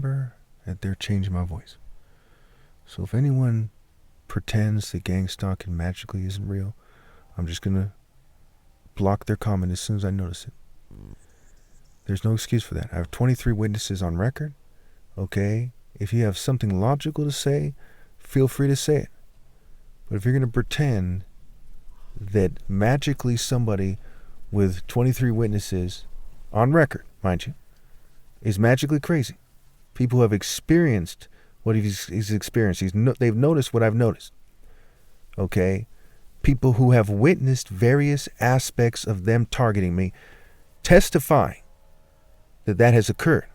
that they're changing my voice. So if anyone pretends that gang stalking magically isn't real, I'm just going to block their comment as soon as I notice it. There's no excuse for that. I have 23 witnesses on record. Okay? If you have something logical to say, feel free to say it. But if you're going to pretend that magically somebody with 23 witnesses on record, mind you, is magically crazy. People who have experienced what he's experienced. They've noticed what I've noticed. Okay? People who have witnessed various aspects of them targeting me, testifying that has occurred.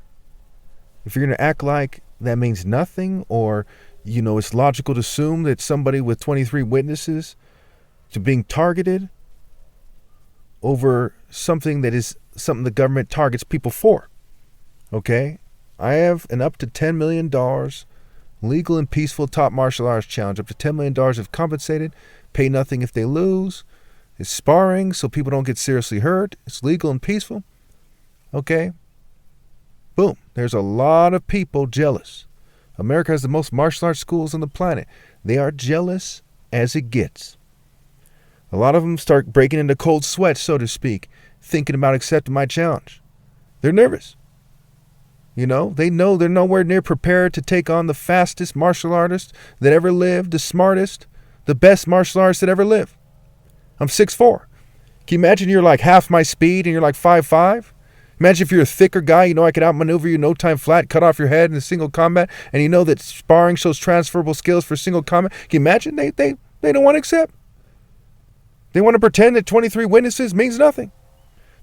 If you're going to act like that means nothing, or, it's logical to assume that somebody with 23 witnesses to being targeted over something that is something the government targets people for. Okay? I have an up to $10 million legal and peaceful top martial arts challenge. Up to $10 million if compensated. Pay nothing if they lose. It's sparring so people don't get seriously hurt. It's legal and peaceful. Okay? Boom. There's a lot of people jealous. America has the most martial arts schools on the planet. They are jealous as it gets. A lot of them start breaking into cold sweats, so to speak, thinking about accepting my challenge. They're nervous. They know they're nowhere near prepared to take on the fastest martial artist that ever lived, the smartest, the best martial artist that ever lived. I'm 6'4". Can you imagine you're like half my speed and you're like 5'5"? Imagine if you're a thicker guy, I could outmaneuver you no time flat, cut off your head in a single combat, and you know that sparring shows transferable skills for single combat. Can you imagine? They don't want to accept. They want to pretend that 23 witnesses means nothing.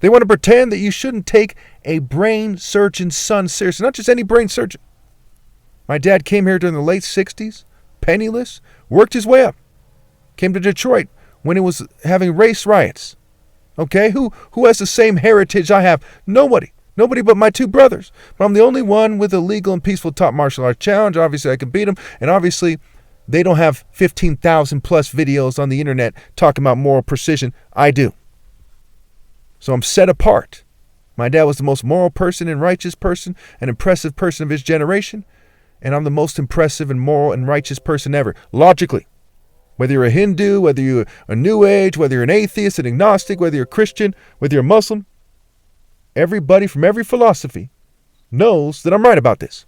They want to pretend that you shouldn't take a brain surgeon's son seriously, not just any brain surgeon. My dad came here during the late 60s, penniless, worked his way up, came to Detroit when it was having race riots. Okay, who has the same heritage I have? Nobody but my two brothers. But I'm the only one with a legal and peaceful top martial arts challenge. Obviously, I can beat them. And obviously, they don't have 15,000 plus videos on the internet talking about moral precision. I do. So I'm set apart. My dad was the most moral person and righteous person, an impressive person of his generation. And I'm the most impressive and moral and righteous person ever, logically. Whether you're a Hindu, whether you're a New Age, whether you're an atheist, an agnostic, whether you're a Christian, whether you're a Muslim, everybody from every philosophy knows that I'm right about this.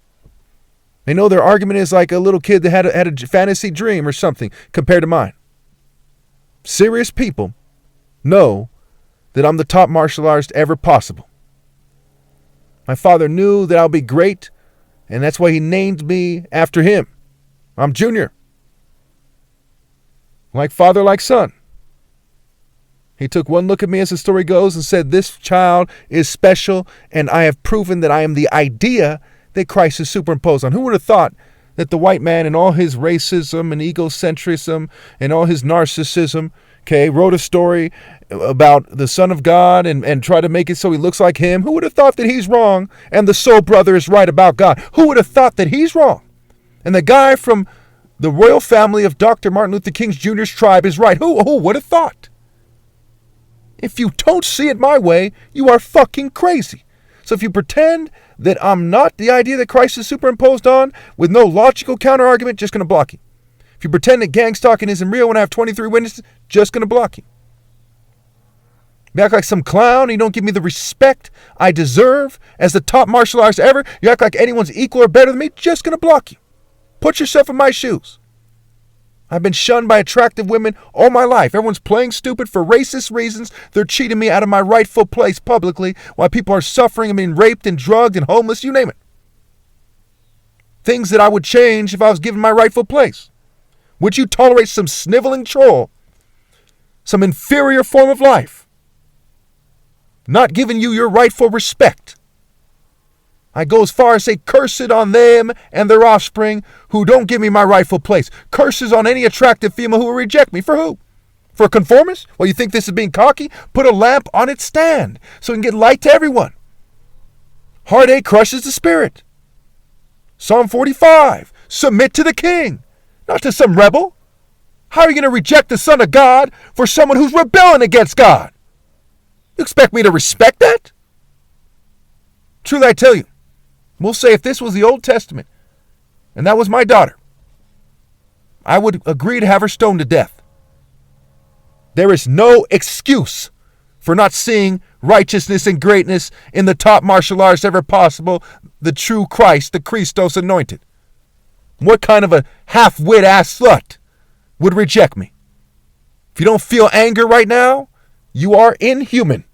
They know their argument is like a little kid that had a fantasy dream or something compared to mine. Serious people know that I'm the top martial artist ever possible. My father knew that I'll be great, and that's why he named me after him. I'm Junior. Like father, like son. He took one look at me, as the story goes, and said, this child is special, and I have proven that I am the idea that Christ is superimposed on. Who would have thought that the white man and all his racism and egocentrism and all his narcissism, wrote a story about the Son of God and tried to make it so he looks like him? Who would have thought that he's wrong and the soul brother is right about God? Who would have thought that he's wrong? And the guy from the royal family of Dr. Martin Luther King Jr.'s tribe is right. Who would have thought? If you don't see it my way, you are fucking crazy. So if you pretend that I'm not the idea that Christ is superimposed on with no logical counter-argument, just going to block you. If you pretend that gang stalking isn't real when I have 23 witnesses, just going to block you. You act like some clown, you don't give me the respect I deserve as the top martial artist ever. You act like anyone's equal or better than me, just going to block you. Put yourself in my shoes. I've been shunned by attractive women all my life. Everyone's playing stupid for racist reasons. They're cheating me out of my rightful place publicly while people are suffering and being raped and drugged and homeless, you name it. Things that I would change if I was given my rightful place. Would you tolerate some sniveling troll, some inferior form of life, not giving you your rightful respect? I go as far as say, cursed on them and their offspring who don't give me my rightful place. Curses on any attractive female who will reject me. For who? For a conformist? Well, you think this is being cocky? Put a lamp on its stand so it can get light to everyone. Heartache crushes the spirit. Psalm 45, submit to the king, not to some rebel. How are you going to reject the Son of God for someone who's rebelling against God? You expect me to respect that? Truly, I tell you, We'll say if this was the Old Testament and that was my daughter, I would agree to have her stoned to death. There is no excuse for not seeing righteousness and greatness in the top martial arts ever possible, the true Christ, the Christos anointed. What kind of a half-wit ass slut would reject me? If you don't feel anger right now, you are inhuman.